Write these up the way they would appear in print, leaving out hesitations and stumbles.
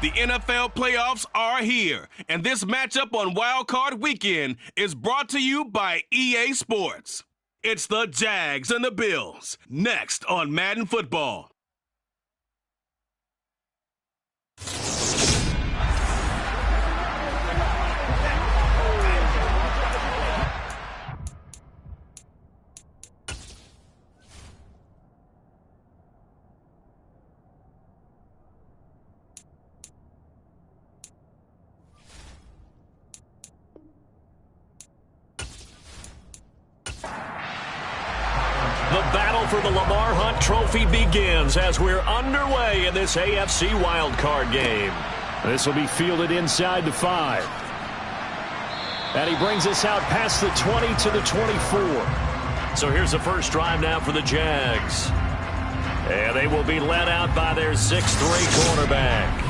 The NFL playoffs are here, and this matchup on Wild Card Weekend is brought to you by EA Sports. It's the Jags and the Bills, next on Madden Football. The battle for the Lamar Hunt Trophy begins as we're underway in this AFC wildcard game. This will be fielded inside the 5. And he brings us out past the 20 to the 24. So here's the first drive now for the Jags. And they will be led out by their 6'3 quarterback.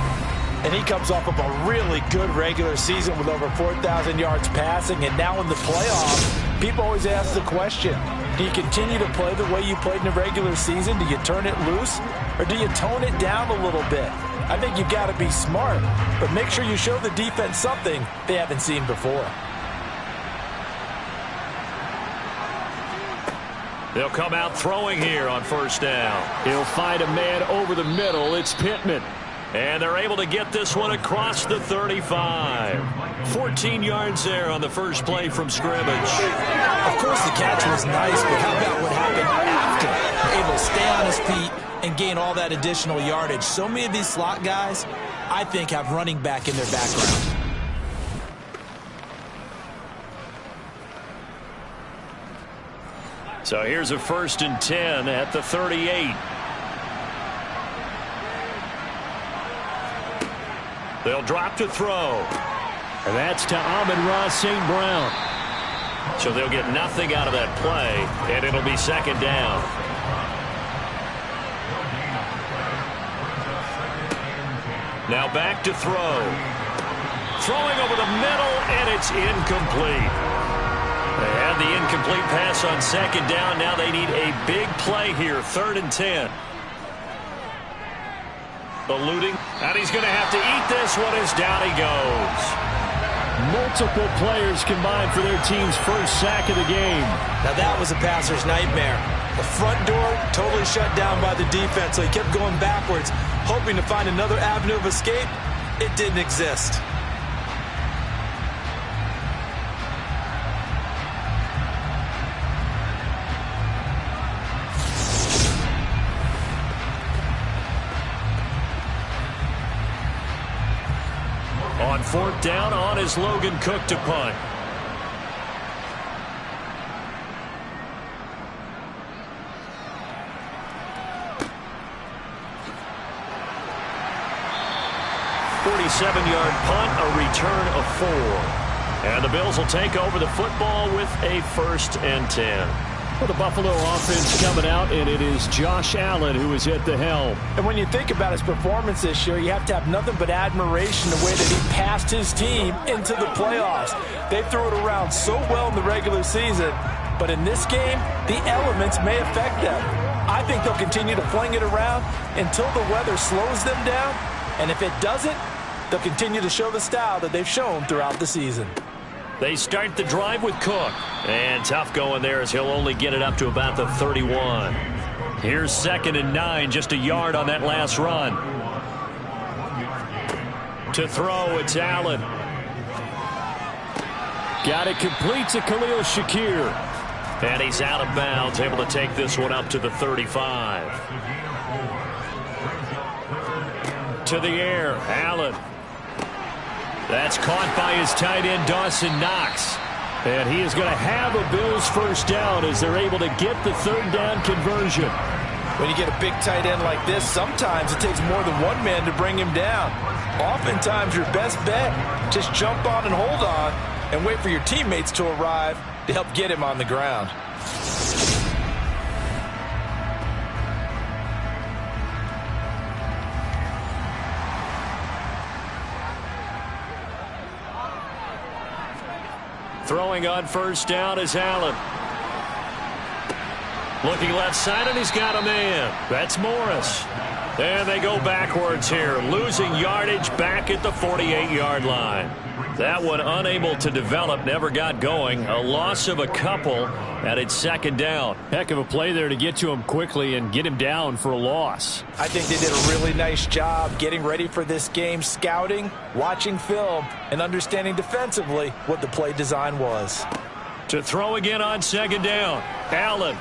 And he comes off of a really good regular season with over 4,000 yards passing. And now in the playoffs, people always ask the question, do you continue to play the way you played in the regular season? Do you turn it loose? Or do you tone it down a little bit? I think you've got to be smart, but make sure you show the defense something they haven't seen before. They'll come out throwing here on first down. He'll find a man over the middle. It's Pittman. And they're able to get this one across the 35. 14 yards there on the first play from scrimmage. Of course, the catch was nice, but how about what happened after? Able to stay on his feet and gain all that additional yardage. So many of these slot guys, I think, have running back in their background. So here's a 1st and 10 at the 38. They'll drop to throw. And that's to Amon-Ra St. Brown. So they'll get nothing out of that play, and it'll be second down. Now back to throw. Throwing over the middle, and it's incomplete. They had the incomplete pass on second down. Now they need a big play here, 3rd and 10. Eluding, and he's going to have to eat this one as down he goes. Multiple players combined for their team's first sack of the game. Now that was a passer's nightmare. The front door totally shut down by the defense, so he kept going backwards, hoping to find another avenue of escape. It didn't exist. On 4th down, on is Logan Cook to punt. .47-yard punt, a return of 4. And the Bills will take over the football with a 1st and 10. Well, the Buffalo offense coming out, and it is Josh Allen who is at the helm. And when you think about his performance this year, you have to have nothing but admiration the way that he passed his team into the playoffs. They threw it around so well in the regular season, but in this game, the elements may affect them. I think they'll continue to fling it around until the weather slows them down, and if it doesn't, they'll continue to show the style that they've shown throughout the season. They start the drive with Cook. And tough going there as he'll only get it up to about the 31. Here's 2nd and 9, just a yard on that last run. To throw, it's Allen. Got it complete to Khalil Shakir. And he's out of bounds, able to take this one up to the 35. To the air, Allen. That's caught by his tight end, Dawson Knox. And he is going to have a Bills first down as they're able to get the 3rd down conversion. When you get a big tight end like this, sometimes it takes more than one man to bring him down. Oftentimes, your best bet, just jump on and hold on and wait for your teammates to arrive to help get him on the ground. Throwing on first down is Allen. Looking left side, and he's got a man. That's Morris. And they go backwards here, losing yardage back at the 48-yard line. That one unable to develop, never got going. A loss of a couple, and it's second down. Heck of a play there to get to him quickly and get him down for a loss. I think they did a really nice job getting ready for this game, scouting, watching film, and understanding defensively what the play design was. To throw again on second down, Allen.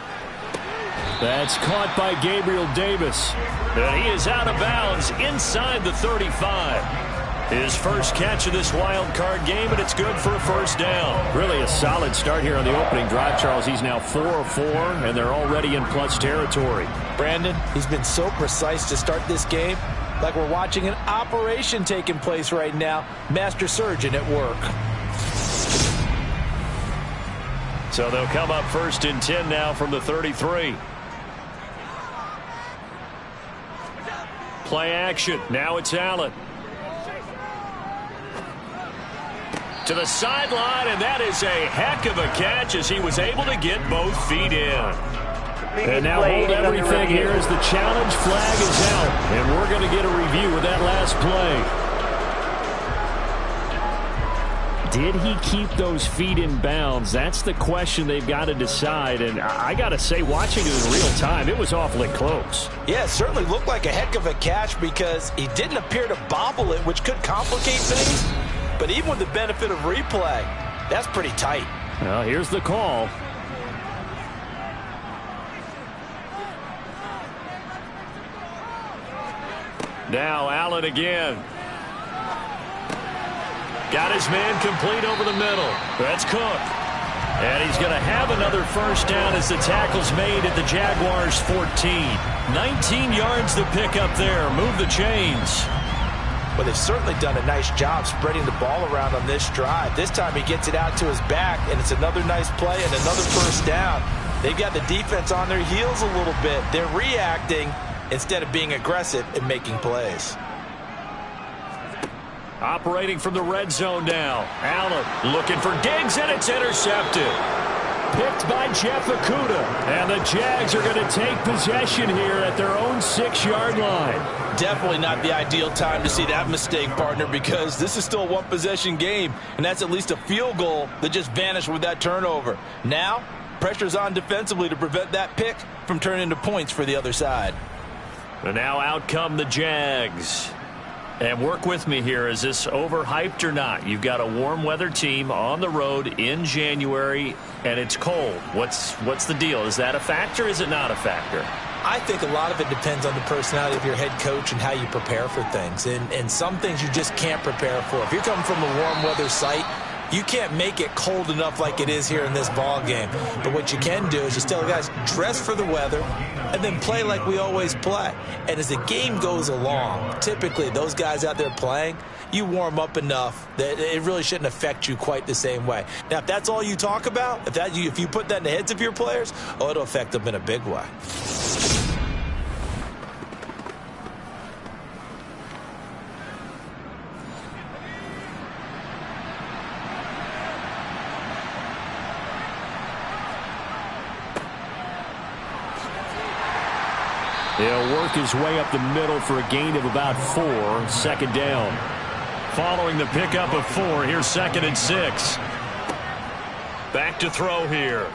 That's caught by Gabriel Davis. And he is out of bounds inside the 35. His first catch of this wild card game, and it's good for a first down. Really a solid start here on the opening drive, Charles. He's now 4 of 4, and they're already in plus territory. Brandon, he's been so precise to start this game, like we're watching an operation taking place right now. Master surgeon at work. So they'll come up first and 10 now from the 33. Play action. Now it's Allen. To the sideline, and that is a heck of a catch as he was able to get both feet in. And now hold everything here as the challenge flag is out. And we're going to get a review of that last play. Did he keep those feet in bounds? That's the question they've got to decide. And I got to say, watching it in real time, it was awfully close. Yeah, it certainly looked like a heck of a catch because he didn't appear to bobble it, which could complicate things. But even with the benefit of replay, that's pretty tight. Well, here's the call. Now Allen again. Got his man complete over the middle. That's Cook. And he's going to have another first down as the tackle's made at the Jaguars' 14. 19 yards to pick up there. Move the chains. Well, they've certainly done a nice job spreading the ball around on this drive. This time he gets it out to his back, and it's another nice play and another first down. They've got the defense on their heels a little bit. They're reacting instead of being aggressive and making plays. Operating from the red zone now. Allen looking for Diggs, and it's intercepted. Picked by Jeff Okudah. And the Jags are going to take possession here at their own 6-yard line. Definitely not the ideal time to see that mistake, partner, because this is still a one-possession game, and that's at least a field goal that just vanished with that turnover. Now, pressure's on defensively to prevent that pick from turning into points for the other side. And now out come the Jags. And work with me here. Is this overhyped or not? You've got a warm weather team on the road in January, and it's cold. What's the deal? Is that a factor? Is it not a factor? I think a lot of it depends on the personality of your head coach and how you prepare for things. And some things you just can't prepare for. If you're coming from a warm weather site, you can't make it cold enough like it is here in this ball game. But what you can do is just tell the guys, dress for the weather and then play like we always play. And as the game goes along, typically those guys out there playing, you warm up enough that it really shouldn't affect you quite the same way. Now, if that's all you talk about, if you put that in the heads of your players, it'll affect them in a big way. He'll work his way up the middle for a gain of about 4. Second down. Following the pickup of 4, here's 2nd and 6. Back to throw here.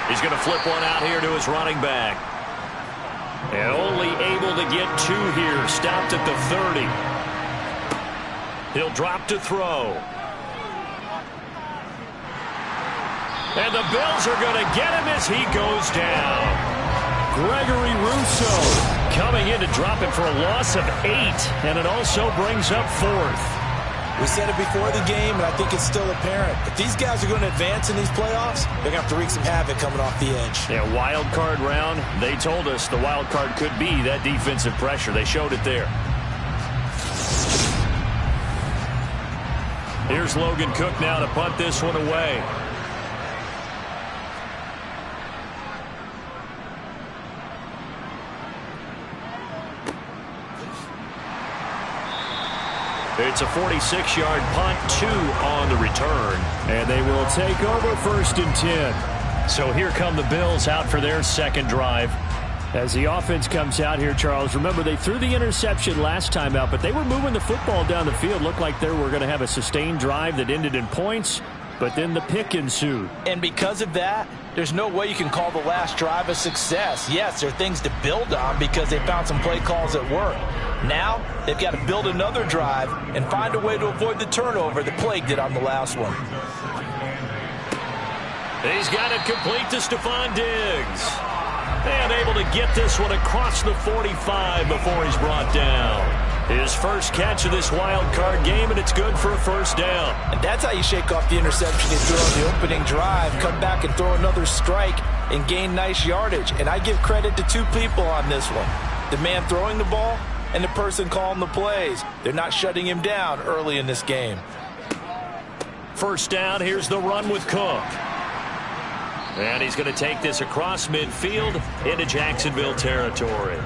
He's going to flip one out here to his running back. And only able to get 2 here. Stopped at the 30. He'll drop to throw. And the Bills are going to get him as he goes down. Gregory Rousseau coming in to drop it for a loss of 8, and it also brings up 4th. We said it before the game, and I think it's still apparent. If these guys are going to advance in these playoffs, they're going to have to wreak some havoc coming off the edge. Yeah, wild card round. They told us the wild card could be that defensive pressure. They showed it there. Here's Logan Cook now to punt this one away. It's a 46-yard punt, 2 on the return. And they will take over 1st and 10. So here come the Bills out for their second drive. As the offense comes out here, Charles, remember they threw the interception last time out, but they were moving the football down the field. Looked like they were going to have a sustained drive that ended in points, but then the pick ensued. And because of that, there's no way you can call the last drive a success. Yes, there are things to build on because they found some play calls that work. Now, they've got to build another drive and find a way to avoid the turnover that plagued it on the last one. He's got it complete to Stephon Diggs. And able to get this one across the 45 before he's brought down. His first catch of this wild card game, and it's good for a first down. And that's how you shake off the interception you threw on the opening drive, come back and throw another strike and gain nice yardage. And I give credit to two people on this one. The man throwing the ball and the person calling the plays. They're not shutting him down early in this game. First down, here's the run with Cook. And he's going to take this across midfield into Jacksonville territory.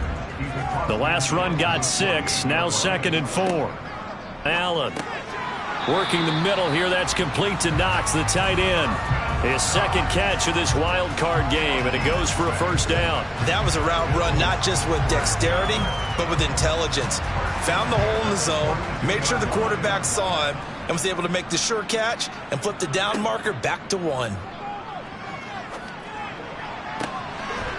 The last run got 6, now 2nd and 4. Allen working the middle here. That's complete to Knox, the tight end. His second catch of this wild card game, and it goes for a first down. That was a route run not just with dexterity, but with intelligence. Found the hole in the zone, made sure the quarterback saw him, and was able to make the sure catch and flip the down marker back to 1.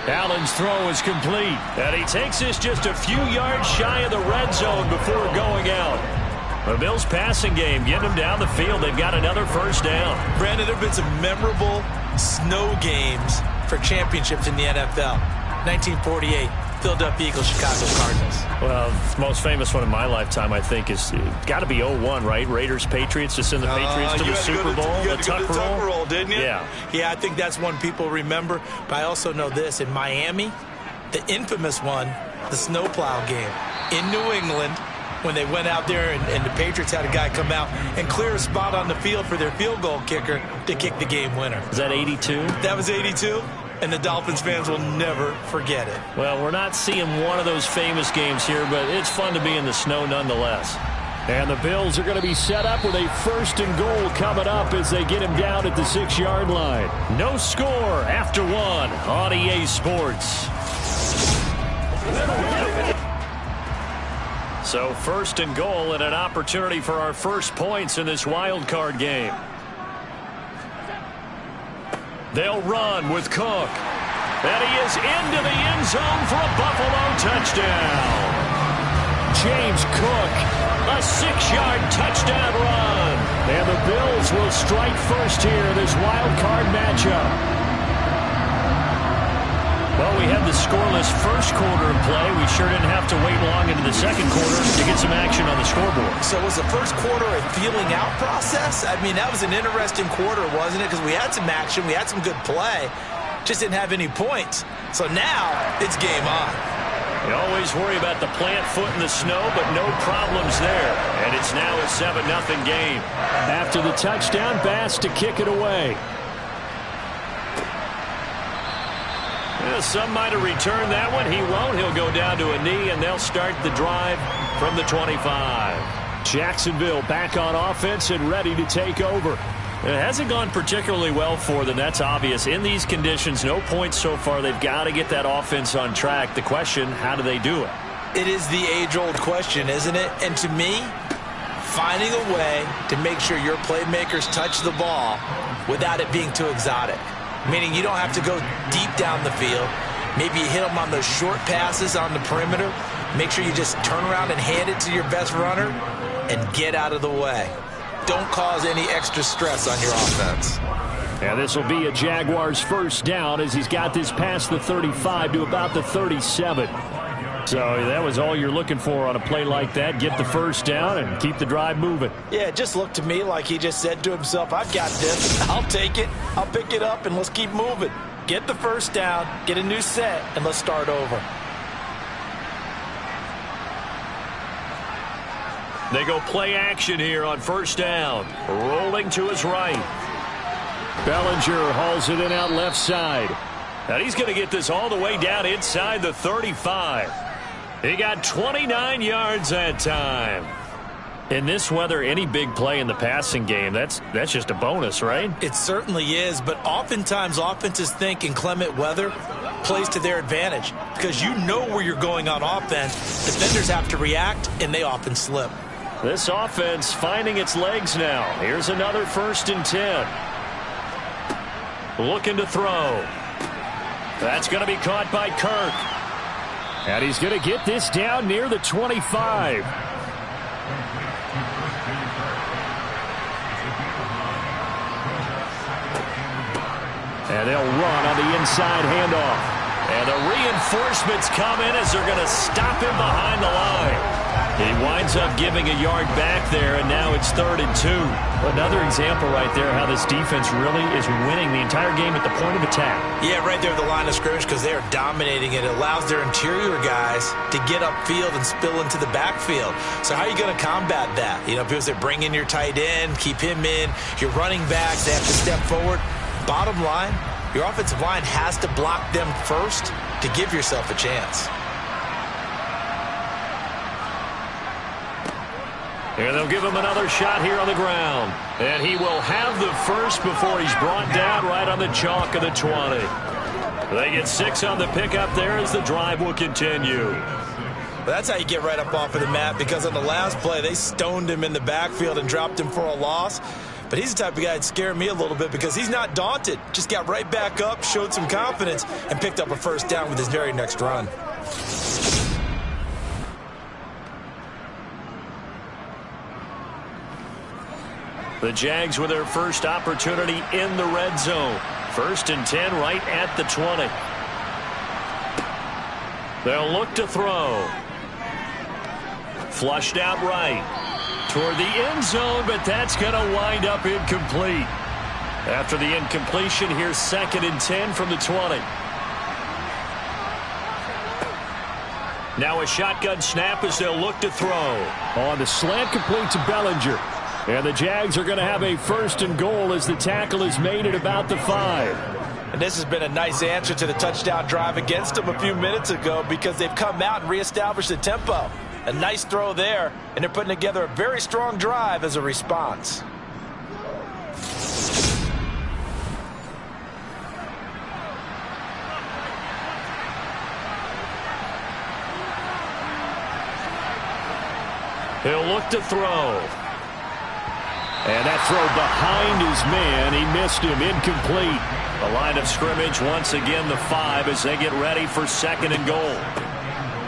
Allen's throw is complete. And he takes this just a few yards shy of the red zone before going out. The Bills passing game getting them down the field. They've got another first down. Brandon, there have been some memorable snow games for championships in the NFL. 1948, Philadelphia Eagles, Chicago Cardinals. Well, the most famous one in my lifetime, I think, is got to be 01, right? Raiders, Patriots, to send the Patriots to the Super Bowl. You had to go to the Tucker roll, didn't you? Yeah. Yeah, I think that's one people remember. But I also know this. In Miami, the infamous one, the snowplow game. In New England, when they went out there and the Patriots had a guy come out and clear a spot on the field for their field goal kicker to kick the game winner. Is that 82? That was 82. And the Dolphins fans will never forget it. Well, we're not seeing one of those famous games here, but it's fun to be in the snow nonetheless. And the Bills are going to be set up with a 1st and goal coming up as they get him down at the 6-yard line. No score after 1 on EA Sports. So 1st and goal and an opportunity for our first points in this wild card game. They'll run with Cook. And he is into the end zone for a Buffalo touchdown. James Cook, a 6-yard touchdown run. And the Bills will strike first here in this wild card matchup. Well, we had the scoreless first quarter in play. We sure didn't have to wait long into the second quarter to get some action on the scoreboard. So was the first quarter a feeling out process? I mean, that was an interesting quarter, wasn't it? Because we had some action, we had some good play, just didn't have any points. So now it's game on. You always worry about the plant foot in the snow, but no problems there. And it's now a 7-0 game. After the touchdown, Bass to kick it away. Some might have returned that one. He won't. He'll go down to a knee, and they'll start the drive from the 25. Jacksonville back on offense and ready to take over. It hasn't gone particularly well for them. That's obvious. In these conditions, no points so far. They've got to get that offense on track. The question, how do they do it? It is the age-old question, isn't it? And to me, finding a way to make sure your playmakers touch the ball without it being too exotic. Meaning you don't have to go deep down the field. Maybe you hit them on those short passes on the perimeter. Make sure you just turn around and hand it to your best runner and get out of the way. Don't cause any extra stress on your offense. Yeah, this will be a Jaguars first down as he's got this past the 35 to about the 37. So that was all you're looking for on a play like that. Get the first down and keep the drive moving. Yeah, it just looked to me like he just said to himself, I've got this. I'll take it. I'll pick it up, and let's keep moving. Get the first down, get a new set, and let's start over. They go play action here on first down. Rolling to his right. Bellinger hauls it in out left side. And he's going to get this all the way down inside the 35. He got 29 yards that time. In this weather, any big play in the passing game, that's just a bonus, right? It certainly is, but oftentimes offenses think in inclement weather, plays to their advantage because you know where you're going on offense. Defenders have to react, and they often slip. This offense finding its legs now. Here's another 1st and 10. Looking to throw. That's going to be caught by Kirk. And he's going to get this down near the 25. And they'll run on the inside handoff. And the reinforcements come in as they're going to stop him behind the line. He winds up giving a yard back there, and now it's 3rd and 2. Another example right there how this defense really is winning the entire game at the point of attack. Yeah, right there at the line of scrimmage because they are dominating it. It allows their interior guys to get upfield and spill into the backfield. So how are you going to combat that? You know, people say bring in your tight end, keep him in. Your running backs, they have to step forward. Bottom line, your offensive line has to block them first to give yourself a chance. And they'll give him another shot here on the ground. And he will have the first before he's brought down right on the chalk of the 20. They get 6 on the pickup there as the drive will continue. Well, that's how you get right up off of the mat, because on the last play, they stoned him in the backfield and dropped him for a loss. But he's the type of guy that'd scare me a little bit because he's not daunted. Just got right back up, showed some confidence, and picked up a 1st down with his very next run. The Jags with their first opportunity in the red zone. 1st and 10 right at the 20. They'll look to throw. Flushed out right. Toward the end zone, but that's going to wind up incomplete. After the incompletion, here's 2nd and 10 from the 20. Now a shotgun snap as they'll look to throw. On the slant, complete to Bellinger. And the Jags are going to have a 1st and goal as the tackle is made at about the 5. And this has been a nice answer to the touchdown drive against them a few minutes ago because they've come out and reestablished the tempo. A nice throw there, and they're putting together a very strong drive as a response. He'll look to throw. And that throw behind his man. He missed him. Incomplete. The line of scrimmage once again the 5 as they get ready for 2nd and goal.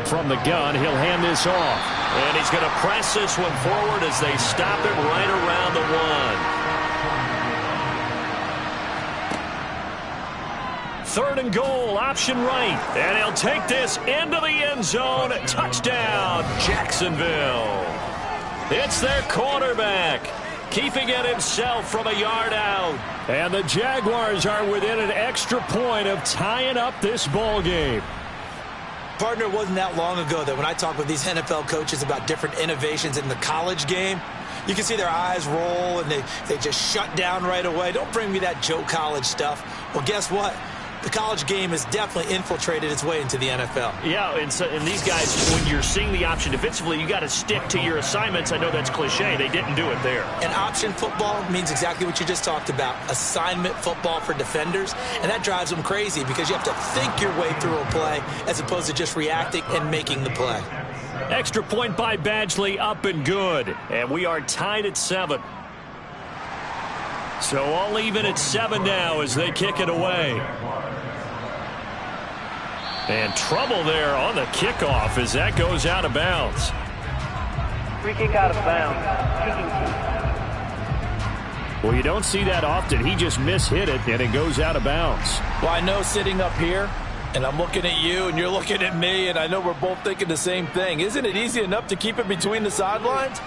From the gun, he'll hand this off. And he's going to press this one forward as they stop him right around the 1. 3rd and goal, option right. And he'll take this into the end zone. Touchdown, Jacksonville. It's their quarterback, keeping it himself from a yard out. And the Jaguars are within an extra point of tying up this ball game. Partner, it wasn't that long ago that when I talk with these NFL coaches about different innovations in the college game, you can see their eyes roll and they just shut down right away. Don't bring me that Joe College stuff. Well, guess what? The college game has definitely infiltrated its way into the NFL. Yeah, and these guys, when you're seeing the option defensively, you got to stick to your assignments. I know that's cliche. They didn't do it there. And option football means exactly what you just talked about, assignment football for defenders. And that drives them crazy because you have to think your way through a play as opposed to just reacting and making the play. Extra point by Badgley, up and good. And we are tied at 7. So all even at 7 now as they kick it away. And trouble there on the kickoff as that goes out of bounds. Free kick out of bounds. Well, you don't see that often. He just mishit it, and it goes out of bounds. Well, I know sitting up here, and I'm looking at you, and you're looking at me, and I know we're both thinking the same thing. Isn't it easy enough to keep it between the sidelines?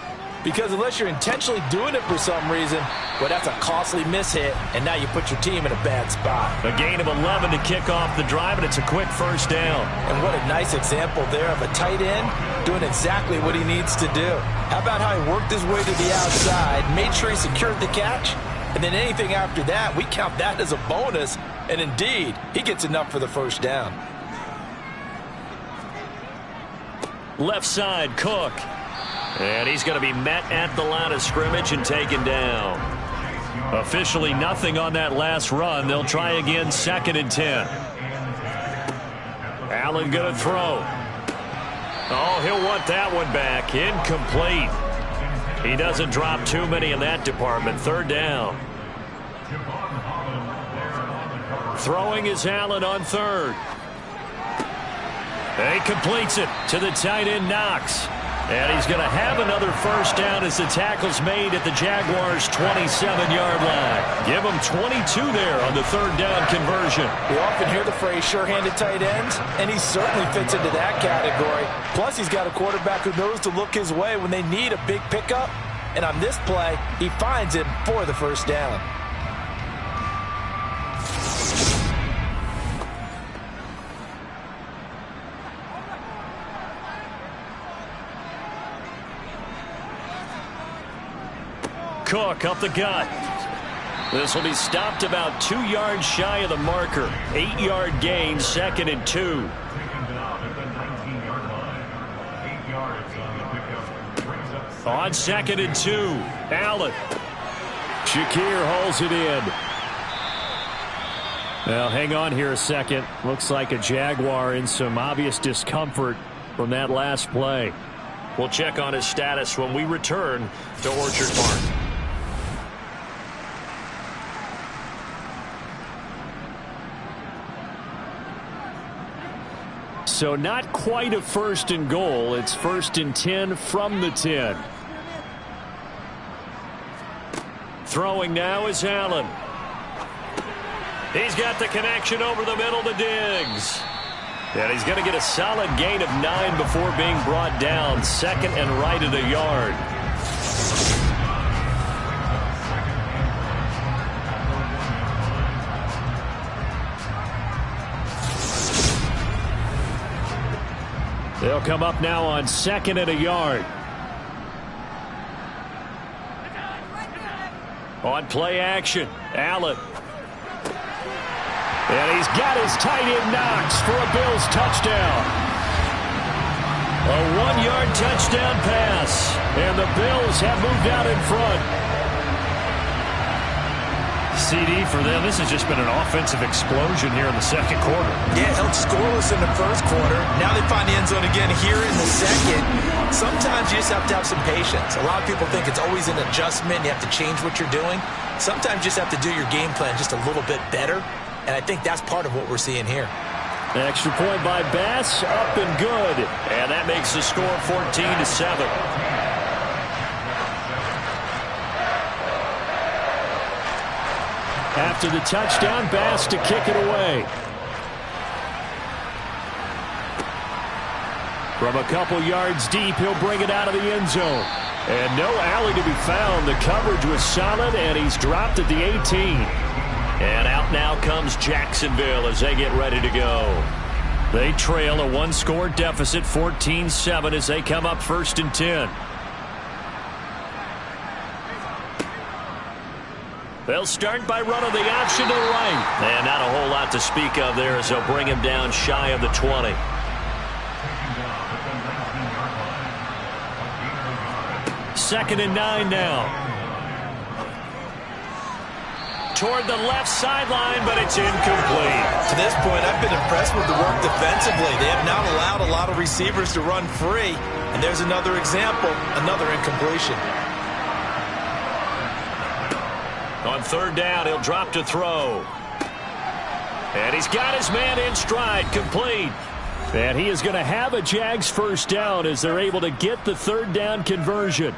Because unless you're intentionally doing it for some reason, well, that's a costly mishit, and now you put your team in a bad spot. A gain of 11 to kick off the drive, and it's a quick 1st down. And what a nice example there of a tight end doing exactly what he needs to do. How about how he worked his way to the outside, made sure he secured the catch, and then anything after that, we count that as a bonus, and indeed, he gets enough for the 1st down. Left side, Cook. And he's going to be met at the line of scrimmage and taken down. Officially nothing on that last run. They'll try again, 2nd and 10. Allen going to throw. Oh, he'll want that one back. Incomplete. He doesn't drop too many in that department. Third down. Throwing is Allen on third. He completes it to the tight end, Knox. And he's going to have another first down as the tackle's made at the Jaguars' 27-yard line. Give him 22 there on the third down conversion. We often hear the phrase sure-handed tight ends, and he certainly fits into that category. Plus, he's got a quarterback who knows to look his way when they need a big pickup. And on this play, he finds him for the first down. Cook up the gut. This will be stopped about 2 yards shy of the marker. 8-yard gain, 2nd and 2. On 2nd and 2, Allen. Shakir hauls it in. Well, hang on here a second. Looks like a Jaguar in some obvious discomfort from that last play. We'll check on his status when we return to Orchard Park. So not quite a 1st and goal. It's 1st and 10 from the 10. Throwing now is Allen. He's got the connection over the middle to Diggs. And he's going to get a solid gain of 9 before being brought down. 2nd and right at a yard. They'll come up now on 2nd and a yard. On play action, Allen. And he's got his tight end Knox for a Bills touchdown. A 1-yard touchdown pass. And the Bills have moved out in front. CD for them. This has just been an offensive explosion here in the second quarter. Yeah, held scoreless in the first quarter. Now they find the end zone again here in the second. Sometimes you just have to have some patience. A lot of people think it's always an adjustment. You have to change what you're doing. Sometimes you just have to do your game plan just a little bit better. And I think that's part of what we're seeing here. An extra point by Bass, up and good. And that makes the score 14-7. After the touchdown, Bass to kick it away. From a couple yards deep, he'll bring it out of the end zone. And no alley to be found. The coverage was solid, and he's dropped at the 18. And out now comes Jacksonville as they get ready to go. They trail a 1-score deficit, 14-7, as they come up 1st and 10. They'll start by running the option to the right. And not a whole lot to speak of there as they'll bring him down shy of the 20. Second and 9 now. Toward the left sideline, but it's incomplete. To this point, I've been impressed with the work defensively. They have not allowed a lot of receivers to run free. And there's another example, another incompletion. On 3rd down, he'll drop to throw. And he's got his man in stride, complete. And he is going to have a Jags first down as they're able to get the 3rd down conversion.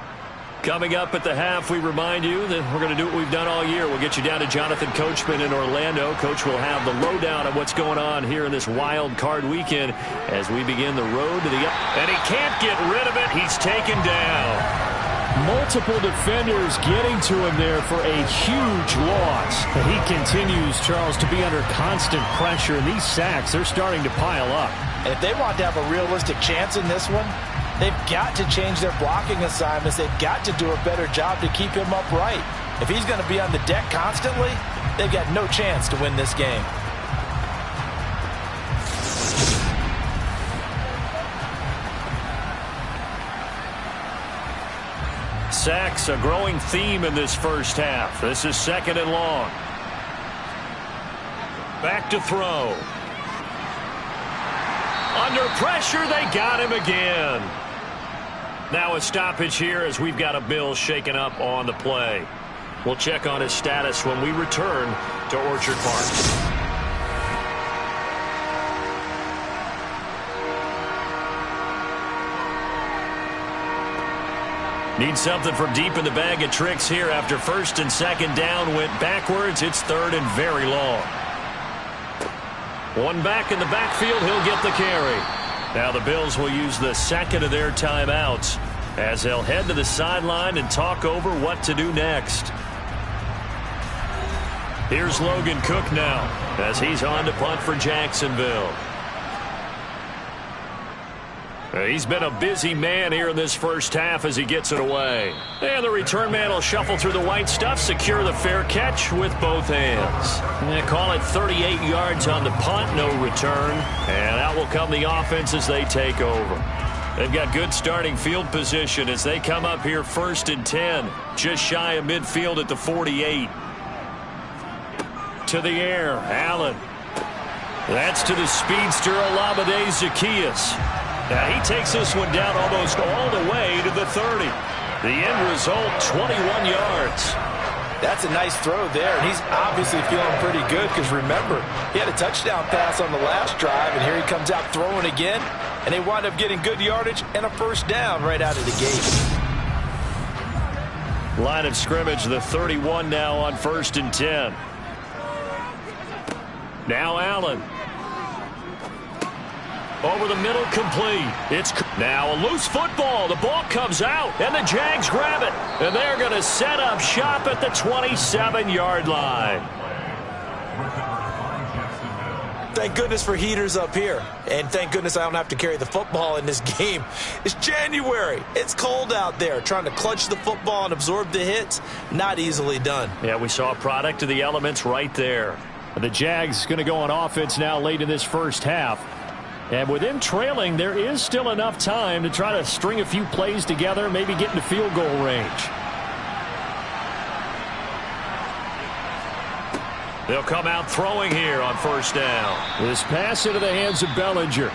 Coming up at the half, we remind you that we're going to do what we've done all year. We'll get you down to Jonathan Coachman in Orlando. Coach will have the lowdown of what's going on here in this wild card weekend as we begin the road to the and he can't get rid of it. He's taken down. Multiple defenders getting to him there for a huge loss. But he continues, Charles, to be under constant pressure, and these sacks, they're starting to pile up. And if they want to have a realistic chance in this one, they've got to change their blocking assignments. They've got to do a better job to keep him upright. If he's going to be on the deck constantly, they've got no chance to win this game. Sacks, a growing theme in this first half. This is 2nd and long. Back to throw. Under pressure, they got him again. Now a stoppage here as we've got a Bills shaken up on the play. We'll check on his status when we return to Orchard Park. Need something from deep in the bag of tricks here after first and second down went backwards. It's third and very long. One back in the backfield. He'll get the carry. Now the Bills will use the second of their timeouts as they'll head to the sideline and talk over what to do next. Here's Logan Cook now as he's on to punt for Jacksonville. He's been a busy man here in this first half as he gets it away. And the return man will shuffle through the white stuff, secure the fair catch with both hands. And call it 38 yards on the punt, no return. And out will come the offense as they take over. They've got good starting field position as they come up here first and 10. Just shy of midfield at the 48. To the air, Allen. That's to the speedster, Olamide Zaccheaus. Now he takes this one down almost all the way to the 30. The end result, 21 yards. That's a nice throw there, and he's obviously feeling pretty good because, remember, he had a touchdown pass on the last drive, and here he comes out throwing again, and they wind up getting good yardage and a first down right out of the gate. Line of scrimmage, the 31 now on first and 10. Now Allen. Over the middle, complete. It's now a loose football. The ball comes out, and the Jags grab it. And they're going to set up shop at the 27-yard line. Thank goodness for heaters up here. And thank goodness I don't have to carry the football in this game. It's January. It's cold out there. Trying to clutch the football and absorb the hits, not easily done. Yeah, we saw a product of the elements right there. The Jags going to go on offense now late in this first half. And with them trailing, there is still enough time to try to string a few plays together, maybe get into field goal range. They'll come out throwing here on first down. This pass into the hands of Bellinger.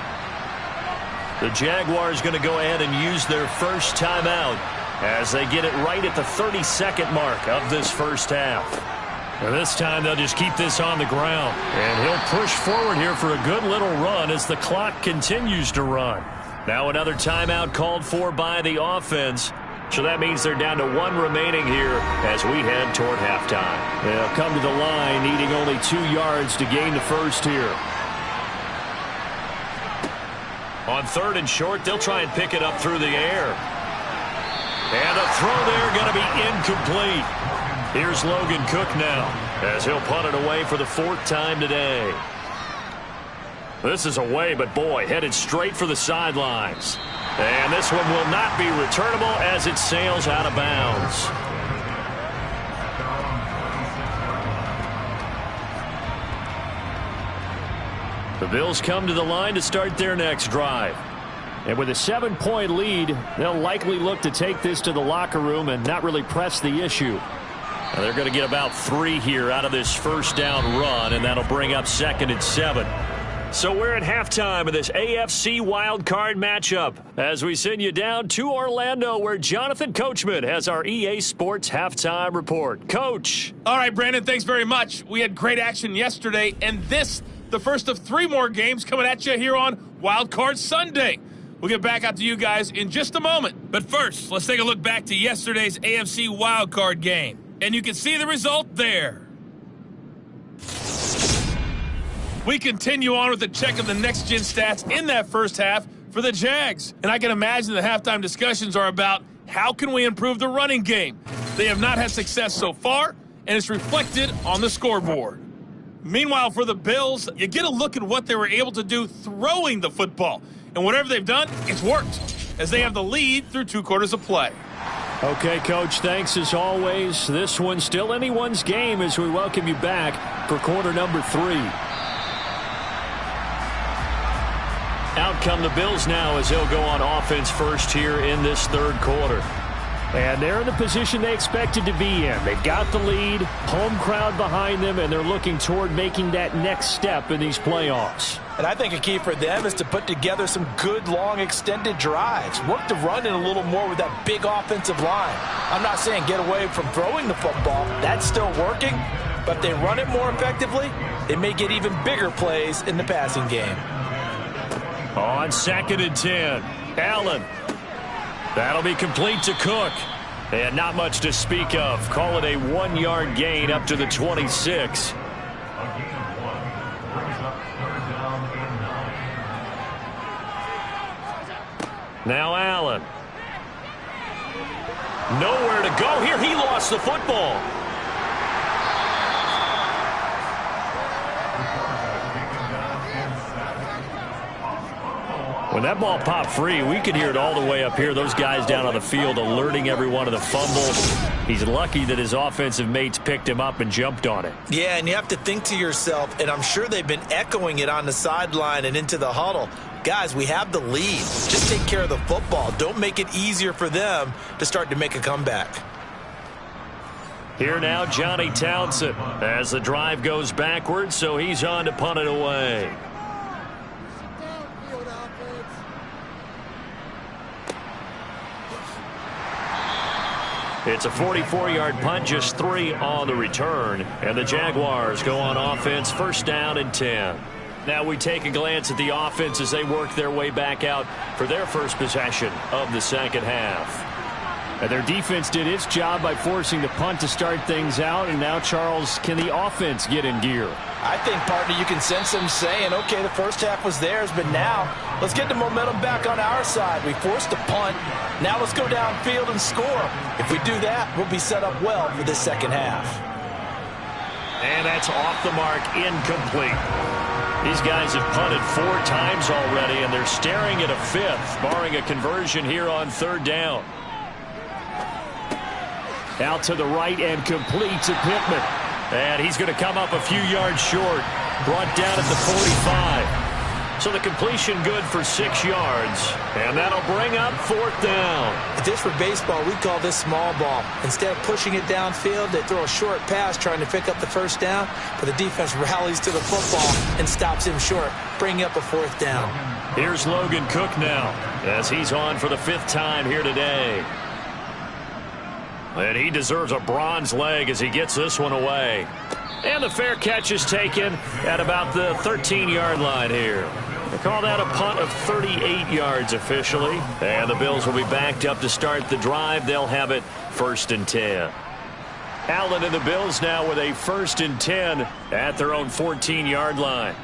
The Jaguars going to go ahead and use their first timeout as they get it right at the 32nd mark of this first half. And this time they'll just keep this on the ground. And he'll push forward here for a good little run as the clock continues to run. Now another timeout called for by the offense. So that means they're down to one remaining here as we head toward halftime. They'll come to the line needing only 2 yards to gain the first here. On third and short, they'll try and pick it up through the air. And a throw there going to be incomplete. Here's Logan Cook now as he'll punt it away for the 4th time today. This is away, but boy, headed straight for the sidelines. And this one will not be returnable as it sails out of bounds. The Bills come to the line to start their next drive. And with a 7-point lead, they'll likely look to take this to the locker room and not really press the issue. And they're going to get about 3 here out of this first down run, and that'll bring up 2nd and 7. So we're at halftime of this AFC wildcard matchup as we send you down to Orlando where Jonathan Coachman has our EA Sports halftime report. Coach. All right, Brandon, thanks very much. We had great action yesterday, and this, the first of 3 more games coming at you here on Wildcard Sunday. We'll get back out to you guys in just a moment. But first, let's take a look back to yesterday's AFC wildcard game. And you can see the result there. We continue on with the check of the next-gen stats in that first half for the Jags. And I can imagine the halftime discussions are about how can we improve the running game. They have not had success so far, and it's reflected on the scoreboard. Meanwhile, for the Bills, you get a look at what they were able to do throwing the football. And whatever they've done, it's worked, as they have the lead through 2 quarters of play. Okay, Coach, thanks as always. This one's still anyone's game as we welcome you back for quarter number 3. Out come the Bills now as they'll go on offense first here in this 3rd quarter. And they're in the position they expected to be in. They've got the lead, home crowd behind them, and they're looking toward making that next step in these playoffs. And I think a key for them is to put together some good, long, extended drives. Work the run in a little more with that big offensive line. I'm not saying get away from throwing the football. That's still working. But if they run it more effectively, they may get even bigger plays in the passing game. On 2nd and 10, Allen. That'll be complete to Cook. And not much to speak of. Call it a 1-yard gain up to the 26. Now Allen. Nowhere to go here. He lost the football. When that ball popped free, we could hear it all the way up here. Those guys down on the field alerting everyone of the fumble. He's lucky that his offensive mates picked him up and jumped on it. Yeah, and you have to think to yourself, and I'm sure they've been echoing it on the sideline and into the huddle. Guys, we have the lead. Just take care of the football. Don't make it easier for them to start to make a comeback. Here now, Johnny Townsend, as the drive goes backwards, so he's on to punt it away. It's a 44-yard punt, just 3 on the return. And the Jaguars go on offense, 1st down and 10. Now we take a glance at the offense as they work their way back out for their first possession of the second half. And their defense did its job by forcing the punt to start things out. And now, Charles, can the offense get in gear? I think, partner, you can sense them saying, okay, the first half was theirs, but now let's get the momentum back on our side. We forced a punt. Now let's go downfield and score. If we do that, we'll be set up well for this second half. And that's off the mark, incomplete. These guys have punted 4 times already, and they're staring at a 5th, barring a conversion here on 3rd down. Out to the right and complete to Pittman. And he's going to come up a few yards short. Brought down at the 45. So the completion good for 6 yards. And that'll bring up 4th down. If this were baseball, we'd call this small ball. Instead of pushing it downfield, they throw a short pass trying to pick up the 1st down. But the defense rallies to the football and stops him short, bringing up a 4th down. Here's Logan Cook now as he's on for the 5th time here today. And he deserves a bronze leg as he gets this one away. And the fair catch is taken at about the 13-yard line here. They call that a punt of 38 yards officially. And the Bills will be backed up to start the drive. They'll have it 1st and 10. Allen and the Bills now with a 1st and 10 at their own 14-yard line.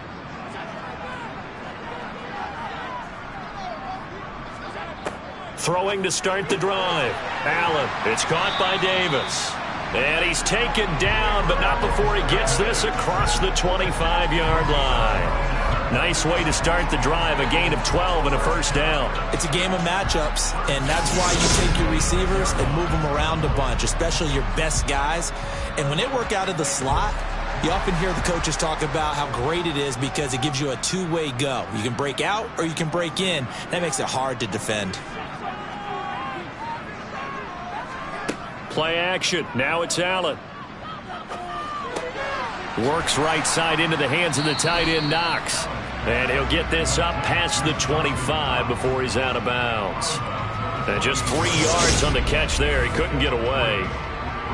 Throwing to start the drive. Allen, it's caught by Davis. And he's taken down, but not before he gets this across the 25-yard line. Nice way to start the drive, a gain of 12 and a 1st down. It's a game of matchups, and that's why you take your receivers and move them around a bunch, especially your best guys. And when they work out of the slot, you often hear the coaches talk about how great it is because it gives you a two-way go. You can break out or you can break in. That makes it hard to defend. Play action. Now it's Allen. Works right side into the hands of the tight end, Knox. And he'll get this up past the 25 before he's out of bounds. And just 3 yards on the catch there. He couldn't get away.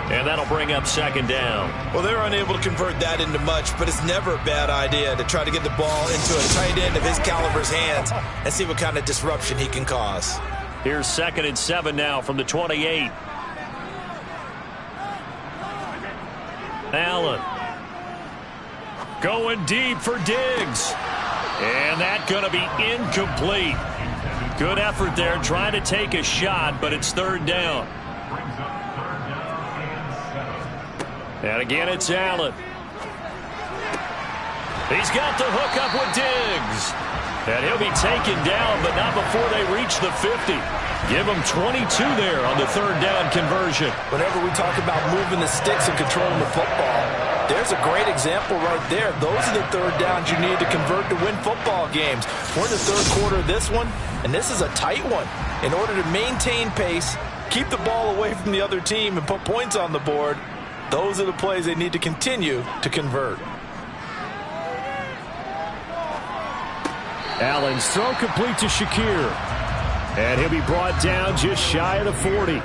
And that'll bring up 2nd down. Well, they're unable to convert that into much, but it's never a bad idea to try to get the ball into a tight end of his caliber's hands and see what kind of disruption he can cause. Here's 2nd and 7 now from the 28. Allen going deep for Diggs. And that's going to be incomplete. Good effort there trying to take a shot, but it's 3rd down. And again, it's Allen. He's got the hook up with Diggs. And he'll be taken down, but not before they reach the 50. Give him 22 there on the 3rd down conversion. Whenever we talk about moving the sticks and controlling the football, there's a great example right there. Those are the 3rd downs you need to convert to win football games. We're in the 3rd quarter of this one, and this is a tight one. In order to maintain pace, keep the ball away from the other team and put points on the board, those are the plays they need to continue to convert. Allen's throw complete to Shakir. And he'll be brought down just shy of the 40.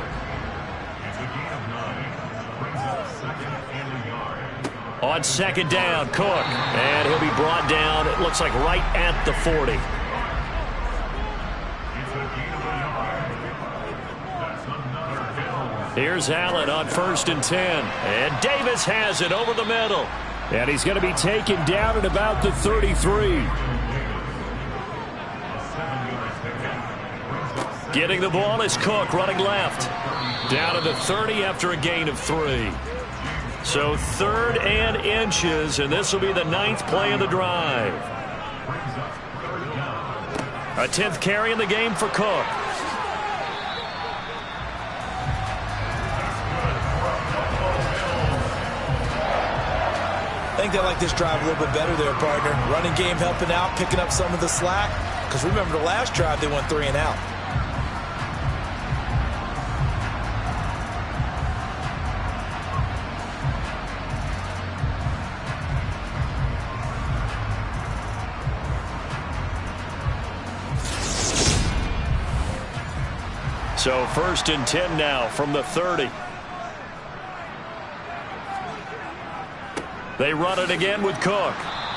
On second down, Cook. And he'll be brought down, it looks like right at the 40. Here's Allen on 1st and 10. And Davis has it over the middle. And he's going to be taken down at about the 33. Getting the ball is Cook running left. Down to the 30 after a gain of 3. So 3rd and inches, and this will be the 9th play of the drive. A 10th carry in the game for Cook. I think they like this drive a little bit better there, partner. Running game helping out, picking up some of the slack. Because remember the last drive, they went 3 and out. So 1st and 10 now from the 30. They run it again with Cook.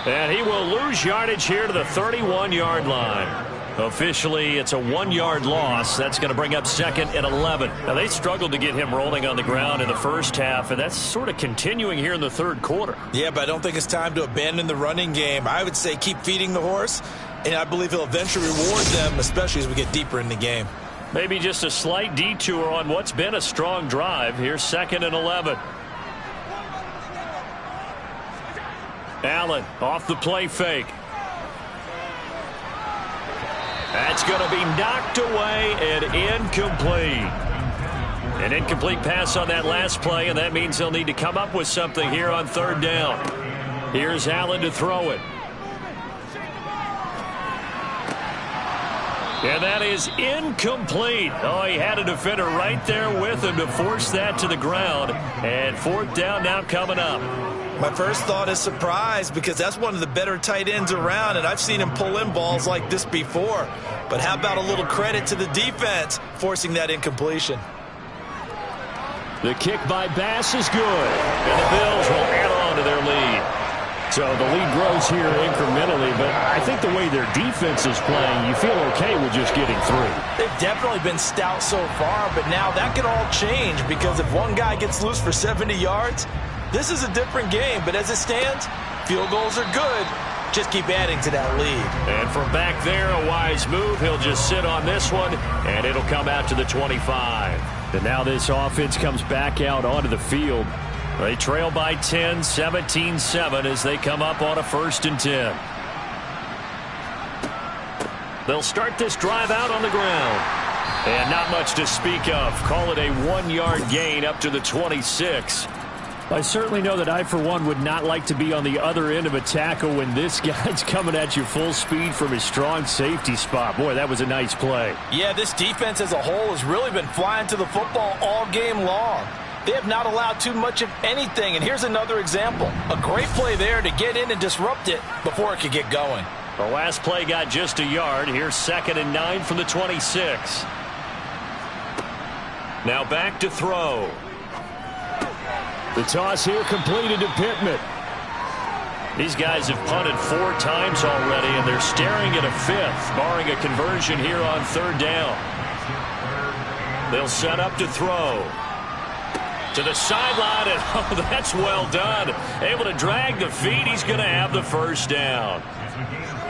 And he will lose yardage here to the 31-yard line. Officially, it's a 1-yard loss. That's going to bring up 2nd and 11. Now, they struggled to get him rolling on the ground in the first half, and that's sort of continuing here in the 3rd quarter. Yeah, but I don't think it's time to abandon the running game. I would say keep feeding the horse, and I believe he'll eventually reward them, especially as we get deeper in the game. Maybe just a slight detour on what's been a strong drive. Here's 2nd and 11. Allen off the play fake. That's going to be knocked away and incomplete. An incomplete pass on that last play, and that means they'll need to come up with something here on 3rd down. Here's Allen to throw it. And that is incomplete. Oh, he had a defender right there with him to force that to the ground. And 4th down now coming up. My first thought is surprise, because that's one of the better tight ends around, and I've seen him pull in balls like this before. But how about a little credit to the defense forcing that incompletion? The kick by Bass is good. And the Bills will add on to their lead. So the lead grows here incrementally, but I think the way their defense is playing, you feel okay with just getting 3. They've definitely been stout so far, but now that could all change, because if one guy gets loose for 70 yards, this is a different game. But as it stands, field goals are good. Just keep adding to that lead. And from back there, a wise move. He'll just sit on this one, and it'll come out to the 25. And now this offense comes back out onto the field. They trail by 10, 17-7 as they come up on a 1st and 10. They'll start this drive out on the ground. And not much to speak of. Call it a 1-yard gain up to the 26. I certainly know that I, for one, would not like to be on the other end of a tackle when this guy's coming at you full speed from his strong safety spot. Boy, that was a nice play. Yeah, this defense as a whole has really been flying to the football all game long. They have not allowed too much of anything, and here's another example. A great play there to get in and disrupt it before it could get going. The last play got just a yard. Here's 2nd and 9 from the 26. Now back to throw. The toss here completed to Pittman. These guys have punted 4 times already, and they're staring at a 5th, barring a conversion here on 3rd down. They'll set up to throw. To the sideline, and oh, that's well done. Able to drag the feet. He's going to have the 1st down.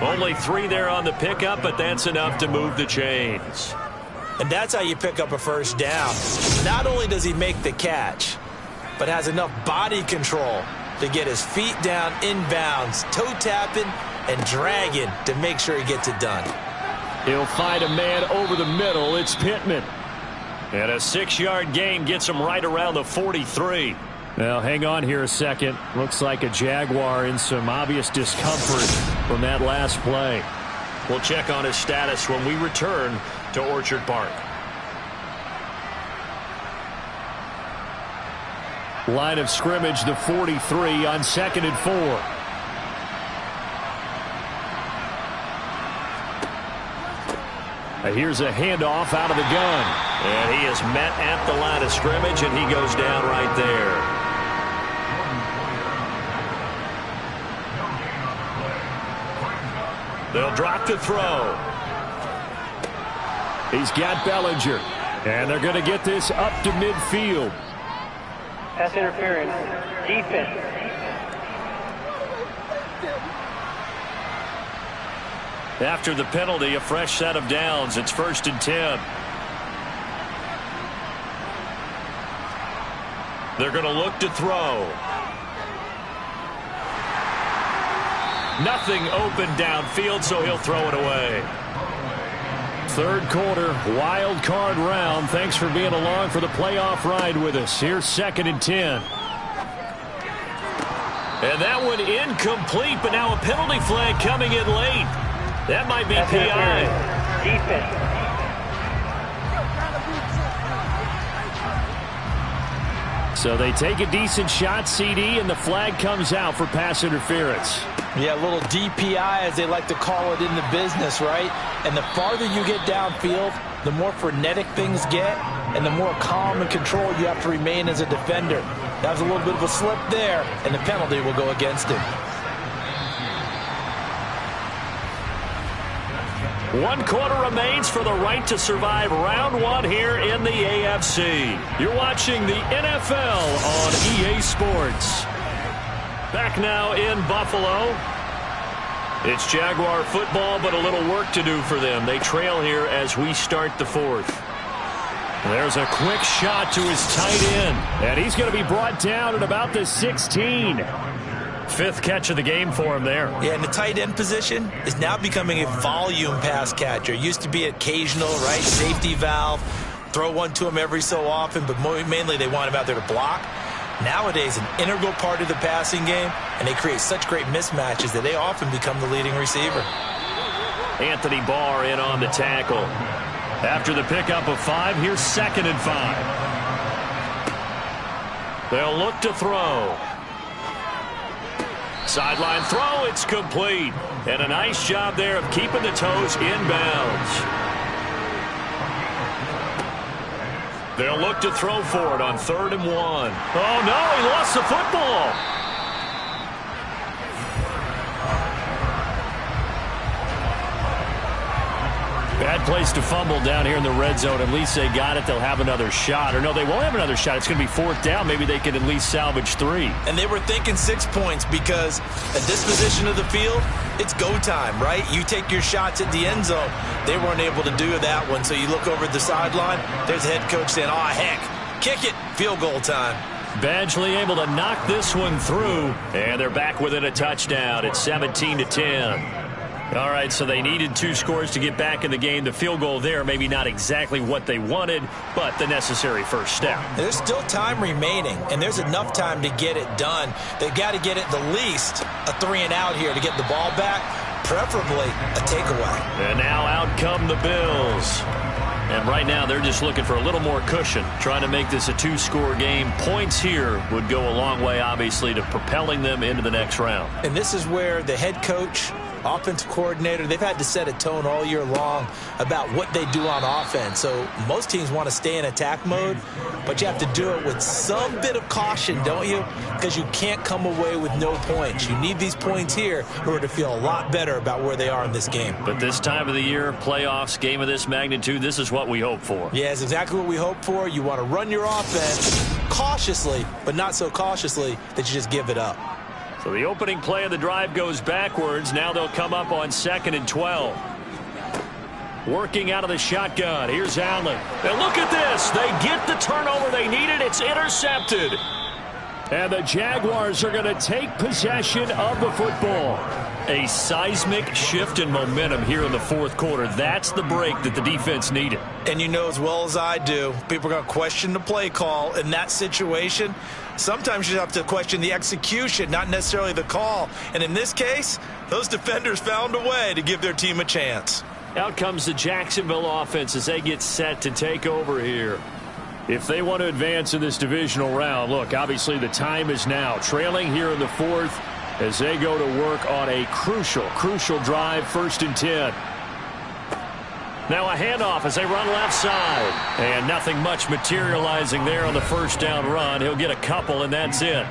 Only 3 there on the pickup, but that's enough to move the chains. And that's how you pick up a 1st down. Not only does he make the catch, but has enough body control to get his feet down inbounds, toe tapping and dragging to make sure he gets it done. He'll find a man over the middle. It's Pittman. And a 6-yard gain gets him right around the 43. Now, hang on here a second. Looks like a Jaguar in some obvious discomfort from that last play. We'll check on his status when we return to Orchard Park. Line of scrimmage, the 43 on 2nd and 4. Here's a handoff out of the gun. And he is met at the line of scrimmage, and he goes down right there. They'll drop to throw. He's got Bellinger. And they're going to get this up to midfield. Pass interference. Defense. After the penalty, a fresh set of downs. It's 1st and 10. They're going to look to throw. Nothing open downfield, so he'll throw it away. 3rd quarter, wild card round. Thanks for being along for the playoff ride with us. Here's 2nd and 10. And that one incomplete, but now a penalty flag coming in late. That might be PI. Defense. So they take a decent shot, CD, and the flag comes out for pass interference. Yeah, a little DPI, as they like to call it in the business, right? And the farther you get downfield, the more frenetic things get, and the more calm and control you have to remain as a defender. That was a little bit of a slip there, and the penalty will go against him. 1 quarter remains for the right to survive round 1 here in the AFC. You're watching the NFL on EA Sports. Back now in Buffalo. It's Jaguar football, but a little work to do for them. They trail here as we start the 4th. There's a quick shot to his tight end. And he's going to be brought down at about the 16. 5th catch of the game for him there. Yeah, and the tight end position is now becoming a volume pass catcher. It used to be occasional, right? Safety valve. Throw one to him every so often, but mainly they want him out there to block. Nowadays, an integral part of the passing game, and they create such great mismatches that they often become the leading receiver. Anthony Barr in on the tackle. After the pickup of 5, here's 2nd and 5. They'll look to throw. Sideline throw, it's complete. And a nice job there of keeping the toes inbounds. They'll look to throw for it on 3rd and 1. Oh, no, he lost the football. Bad place to fumble down here in the red zone. At least they got it. They'll have another shot. Or no, they won't have another shot. It's going to be 4th down. Maybe they could at least salvage 3. And they were thinking 6 points because at this position of the field, it's go time, right? You take your shots at the end zone. They weren't able to do that one. So you look over at the sideline. There's the head coach saying, oh, heck, kick it. Field goal time. Badgley able to knock this one through. And they're back within a touchdown. It's 17-10. All right, so they needed 2 scores to get back in the game. The field goal there, maybe not exactly what they wanted, but the necessary first step. There's still time remaining, and there's enough time to get it done. They've got to get at the least a 3-and-out here to get the ball back, preferably a takeaway. And now out come the Bills. And right now they're just looking for a little more cushion, trying to make this a 2-score game. Points here would go a long way, obviously, to propelling them into the next round. And this is where the head coach, offensive coordinator, they've had to set a tone all year long about what they do on offense. So most teams want to stay in attack mode, but you have to do it with some bit of caution, don't you? Because you can't come away with no points. You need these points here in order to feel a lot better about where they are in this game. But this time of the year, playoffs, game of this magnitude, this is what we hope for. Yeah, it's exactly what we hope for. You want to run your offense cautiously, but not so cautiously that you just give it up. So the opening play of the drive goes backwards. Now they'll come up on 2nd and 12. Working out of the shotgun. Here's Allen. And look at this. They get the turnover they needed. It's intercepted. And the Jaguars are going to take possession of the football. A seismic shift in momentum here in the 4th quarter. That's the break that the defense needed. And you know as well as I do, people are going to question the play call in that situation. Sometimes you have to question the execution, not necessarily the call. And in this case, those defenders found a way to give their team a chance. Out comes the Jacksonville offense as they get set to take over here. If they want to advance in this divisional round, look, obviously the time is now. Trailing here in the fourth as they go to work on a crucial drive, 1st and 10. Now a handoff as they run left side. And nothing much materializing there on the first down run. He'll get a couple, and that's it.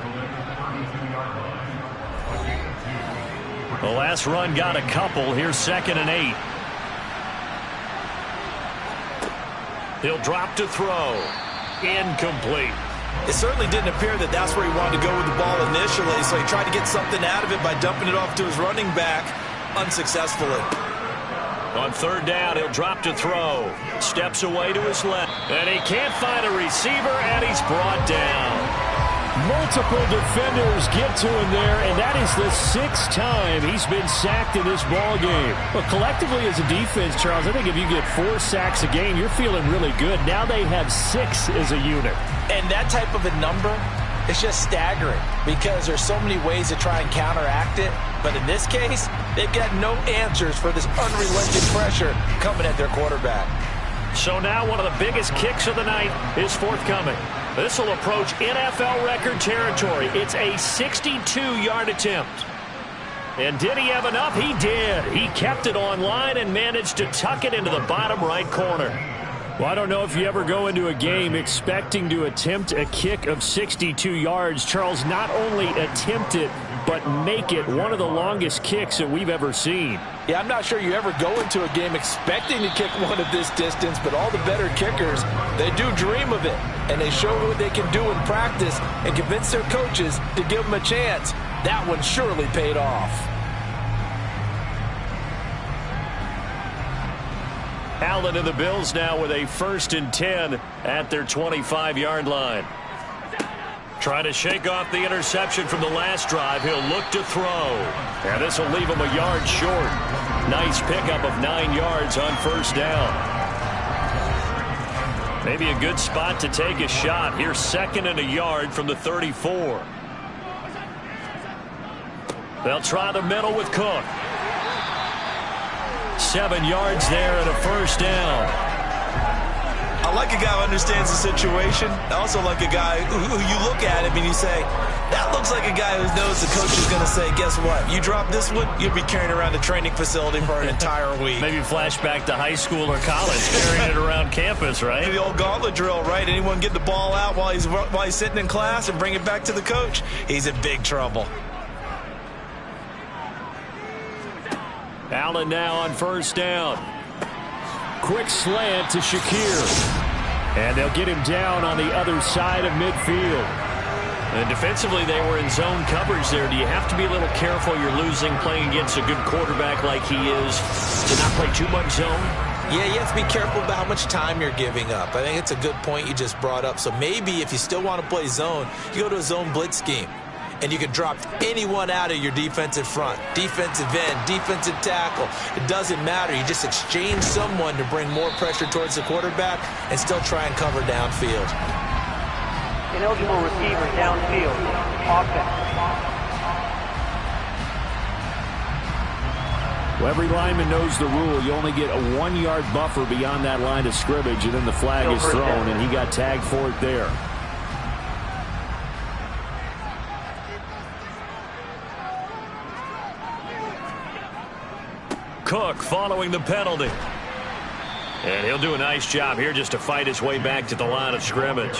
The last run got a couple. Here's 2nd and 8. He'll drop to throw. Incomplete. It certainly didn't appear that that's where he wanted to go with the ball initially, so he tried to get something out of it by dumping it off to his running back unsuccessfully. On 3rd down, he'll drop to throw. Steps away to his left. And he can't find a receiver, and he's brought down. Multiple defenders get to him there, and that is the 6th time he's been sacked in this ball game. But collectively as a defense, Charles, I think if you get 4 sacks a game, you're feeling really good. Now they have 6 as a unit. And that type of a number, it's just staggering because there's so many ways to try and counteract it. But in this case, they've got no answers for this unrelenting pressure coming at their quarterback. So now one of the biggest kicks of the night is forthcoming. This will approach NFL record territory. It's a 62-yard attempt. And did he have enough? He did. He kept it on line and managed to tuck it into the bottom right corner. Well, I don't know if you ever go into a game expecting to attempt a kick of 62 yards. Charles, not only attempt it, but make it one of the longest kicks that we've ever seen. Yeah, I'm not sure you ever go into a game expecting to kick one at this distance, but all the better kickers, they do dream of it. And they show what they can do in practice and convince their coaches to give them a chance. That one surely paid off. Allen and the Bills now with a 1st and 10 at their 25-yard line. Trying to shake off the interception from the last drive. He'll look to throw. And this will leave him a yard short. Nice pickup of 9 yards on 1st down. Maybe a good spot to take a shot. Here's 2nd and a yard from the 34. They'll try the middle with Cook. 7 yards there and a 1st down. I like a guy who understands the situation. I also like a guy who you look at him and you say, that looks like a guy who knows the coach is going to say, guess what? You drop this one, you'll be carrying around the training facility for an entire week. Maybe flashback to high school or college, carrying it around campus, right? The old gauntlet drill, right? Anyone get the ball out while he's sitting in class and bring it back to the coach? He's in big trouble. Allen now on 1st down. Quick slant to Shakir. And they'll get him down on the other side of midfield. And defensively, they were in zone coverage there. Do you have to be a little careful? You're losing playing against a good quarterback like he is to not play too much zone? Yeah, you have to be careful about how much time you're giving up. I think it's a good point you just brought up. So maybe if you still want to play zone, you go to a zone blitz scheme. And you can drop anyone out of your defensive front, defensive end, defensive tackle. It doesn't matter. You just exchange someone to bring more pressure towards the quarterback and still try and cover downfield. Ineligible receiver downfield. Offense. Well, every lineman knows the rule. You only get a 1-yard buffer beyond that line of scrimmage, and then the flag is thrown, and he got tagged for it there. Cook following the penalty. And he'll do a nice job here just to fight his way back to the line of scrimmage.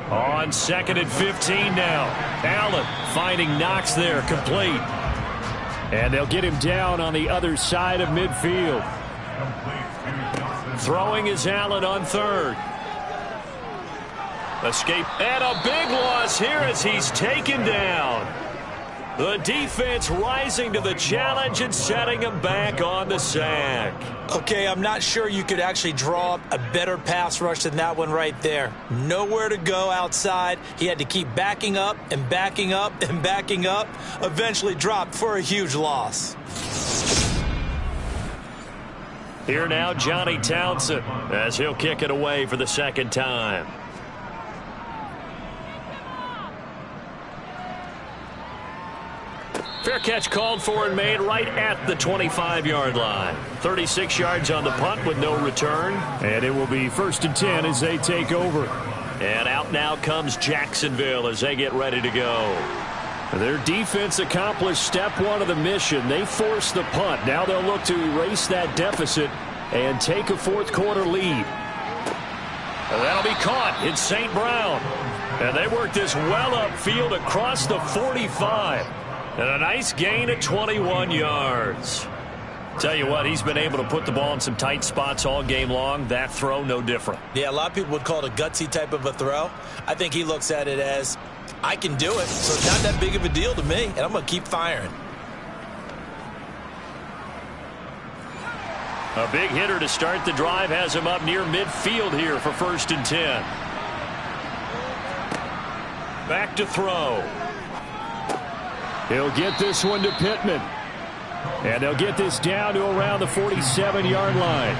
On 2nd and 15 now. Allen finding Knox there, complete. And they'll get him down on the other side of midfield. Throwing is Allen on 3rd. Escape and a big loss here as he's taken down. The defense rising to the challenge and setting him back on the sack. Okay, I'm not sure you could actually draw up a better pass rush than that one right there. Nowhere to go outside. He had to keep backing up and backing up and backing up. Eventually dropped for a huge loss. Here now, Johnny Townsend, as he'll kick it away for the 2nd time. Fair catch called for and made right at the 25-yard line. 36 yards on the punt with no return. And it will be 1st and 10 as they take over. And out now comes Jacksonville as they get ready to go. Their defense accomplished step one of the mission. They forced the punt. Now they'll look to erase that deficit and take a fourth-quarter lead. That'll be caught. It's St. Brown. And they work this well upfield across the 45. And a nice gain of 21 yards. Tell you what, he's been able to put the ball in some tight spots all game long. That throw, no different. Yeah, a lot of people would call it a gutsy type of a throw. I think he looks at it as, I can do it, so it's not that big of a deal to me, and I'm going to keep firing. A big hitter to start the drive has him up near midfield here for 1st and 10. Back to throw. He'll get this one to Pittman. And they'll get this down to around the 47-yard line.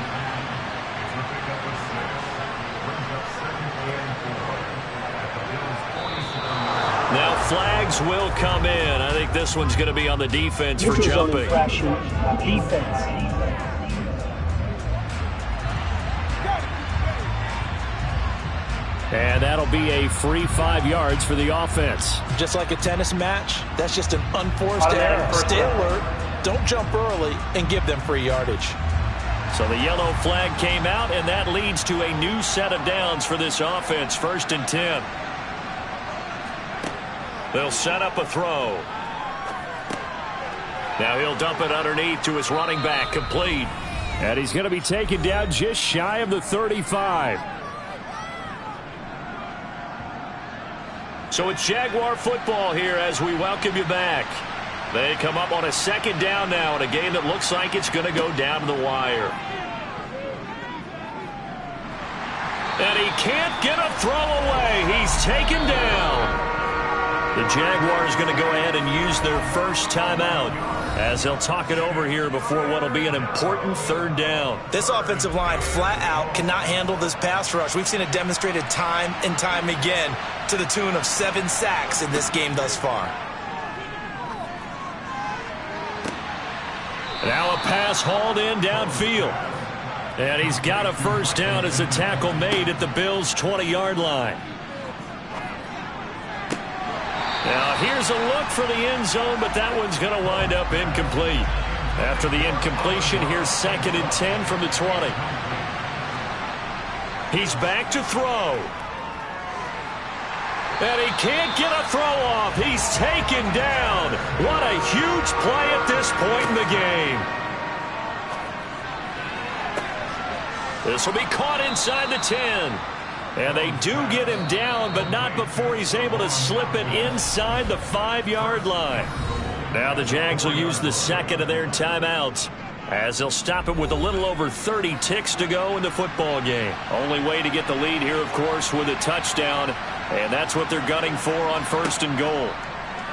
Now flags will come in. I think this one's going to be on the defense for jumping. Defense. And that'll be a free 5 yards for the offense. Just like a tennis match, that's just an unforced error. Stay alert, don't jump early, and give them free yardage. So the yellow flag came out, and that leads to a new set of downs for this offense. 1st and 10. They'll set up a throw. Now he'll dump it underneath to his running back, complete. And he's going to be taken down just shy of the 35. So it's Jaguar football here as we welcome you back. They come up on a 2nd down now in a game that looks like it's going to go down to the wire. And he can't get a throw away. He's taken down. The Jaguars going to go ahead and use their first timeout as they'll talk it over here before what will be an important 3rd down. This offensive line flat out cannot handle this pass rush. We've seen it demonstrated time and time again to the tune of 7 sacks in this game thus far. Now a pass hauled in downfield. And he's got a 1st down as a tackle made at the Bills' 20-yard line. Now here's a look for the end zone, but that one's going to wind up incomplete. After the incompletion, here's 2nd and 10 from the 20. He's back to throw. And he can't get a throw off. He's taken down. What a huge play at this point in the game. This will be caught inside the 10. And they do get him down, but not before he's able to slip it inside the 5-yard line. Now the Jags will use the 2nd of their timeouts as they'll stop it with a little over 30 ticks to go in the football game. Only way to get the lead here, of course, with a touchdown, and that's what they're gunning for on 1st and goal.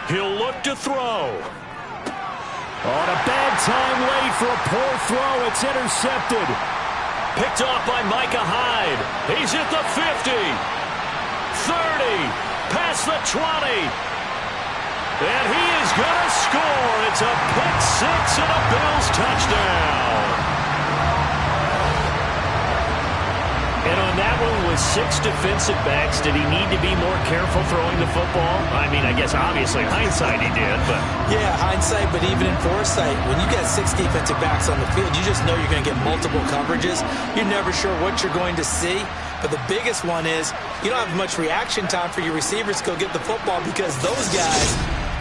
He'll look to throw. On a bad time late for a poor throw. It's intercepted. Picked off by Micah Hyde. He's at the 50. 30. Past the 20. And he is going to score. It's a pick 6 and a Bills touchdown. And on that one with 6 defensive backs, did he need to be more careful throwing the football? I mean, I guess obviously hindsight he did, but... Yeah, hindsight, but even in foresight, when you got 6 defensive backs on the field, you just know you're going to get multiple coverages. You're never sure what you're going to see. But the biggest one is you don't have much reaction time for your receivers to go get the football because those guys,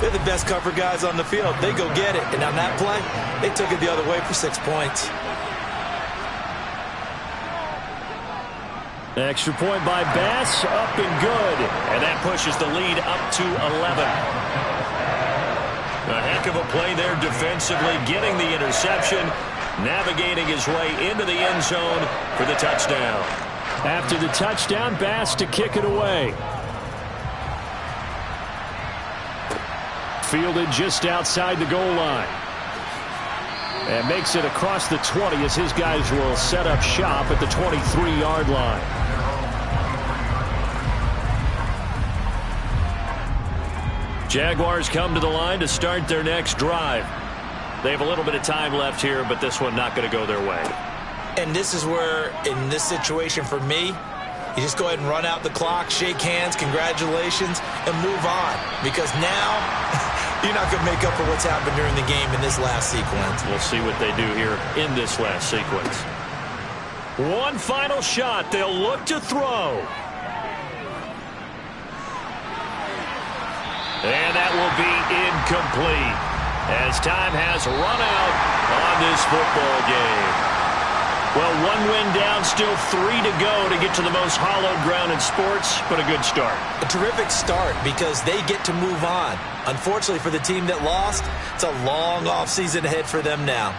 they're the best cover guys on the field. They go get it. And on that play, they took it the other way for 6 points. Extra point by Bass, up and good. And that pushes the lead up to 11. A heck of a play there defensively, getting the interception, navigating his way into the end zone for the touchdown. After the touchdown, Bass to kick it away. Fielded just outside the goal line. And makes it across the 20 as his guys will set up shop at the 23-yard line. Jaguars come to the line to start their next drive. They have a little bit of time left here, but this one not going to go their way. And this is where, in this situation for me, you just go ahead and run out the clock, shake hands, congratulations, and move on. Because now, you're not going to make up for what's happened during the game in this last sequence. We'll see what they do here in this last sequence. One final shot. They'll look to throw. And that will be incomplete as time has run out on this football game. Well, one win down, still 3 to go to get to the most hallowed ground in sports, but a good start. A terrific start because they get to move on. Unfortunately for the team that lost, it's a long offseason ahead for them now.